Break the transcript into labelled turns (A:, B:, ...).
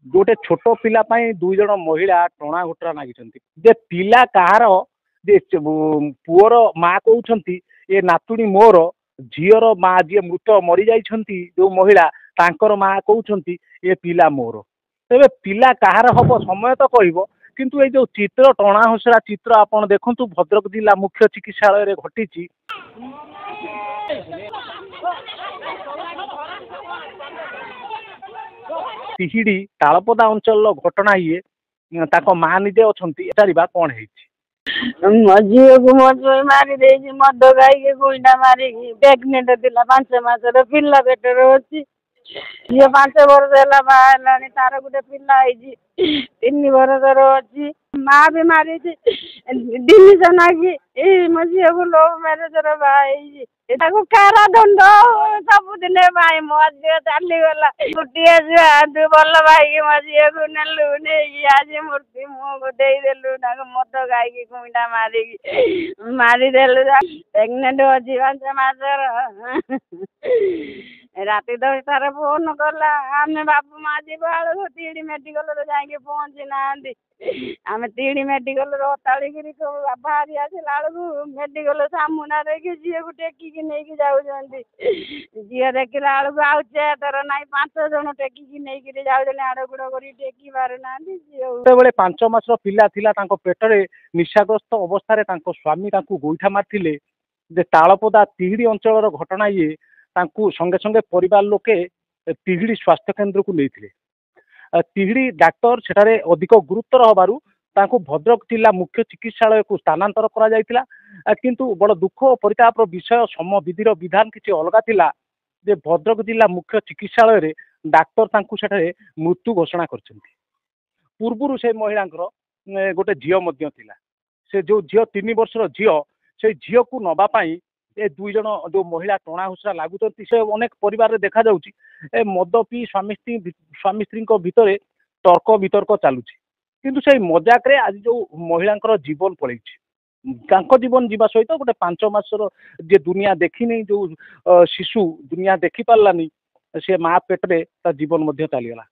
A: गोटे छोट पिला दुई जन महिला टणा घोटरा नागिचंती जे पिला कहार जे पुअर माँ कहउछंती ए नातुणी मोर झीर माँ जी मृत मरी जाइछंती जो महिला तांकर माँ कहउछंती ए पिला मोर तेरे पिला कहार हम समय तो कहब किंतु ये जो चित्र टणा होसरा चित्र आपण देखंतु भद्रक जिला मुख्य चिकित्सालय रे घटिची तिहिड़ी तालपदा अंचल घटना ये ताको माँ निजे अछंती एटारिबा कोन हेछि
B: मो झील को मो मारी देछि मद गाई के गुंडा मारी प्रेग्नेंट दिला 5 मासर पिल्ला पेटर अछि ये 5 वर्ष है बाहर तार गोटे पिला 3 वर्ष अच्छी माँ भी मारी डिमिशन आगे मो झील को लव मैरेज बाई कारा दंड सबुदिन भाई मो झील चलीगला गोटे झुआ भल भाई मो झील को नेलु नहीं आज मूर्ति मुँह देदेलु मद गाई कुमिटा मारिदेलु प्रेग्नेंट अच्छी 5 मासर राति 10टार फोन कला आम बापू माँ जी बाड़ू तीड़ी मेडिकल जाके पहुँची ना आम तीड़ी मेडिकल अताड़िकी बाहरी आसला मेडिकल सामुना देखी झील को टेकिकी नहीं जाऊँगी झील देखला आउ चेतर ना 5 जन टेकिकी नहीं जाऊँ आड़ गुड़ कर टेकी पार ना
A: बेले 5 मासर पिला थिला तांको पेटरे निशाग्रस्त अवस्था स्वामी गोईठा मारथिले जे तालपदा तिहिड़ी अंचल घटना ये तांकु संगे संगे परिवार लोके तिहिड़ी स्वास्थ्य केन्द्र को नहीं तिहिड़ी डाक्टर सेठारे अधिक गुरुतर हबारु तांकु भद्रक जिला मुख्य चिकित्सालय को स्थानांतर करा जायतिला किंतु बड़ दुख और परितापर विषय सम विधिर विधान किसी अलगा थिला जे भद्रक जिला मुख्य चिकित्सालय रे डाक्टर तांकु सेठारे मृत्यु घोषणा करछंती पूर्वरु से महिलांकर गोटे झियो मध्य थिला से जो झियो 3 वर्षर झियो से झियो को नबा पाई ए 2 जन जो महिला टणा हुसरा लागुचंती से अनेक परिवार रे देखा जाउची ए मद पी स्वामी स्त्री भितर तर्क वितर्क चलुची किंतु से मजाक रे आज जो महिलांकर जीवन पलैछि तांको जीवन जीवा सहित गोटे 5 मासर जे दुनिया देखी नहीं जो शिशु दुनिया देखी पारलानी से माँ पेटरे ता जीवन मध्य चलीगला।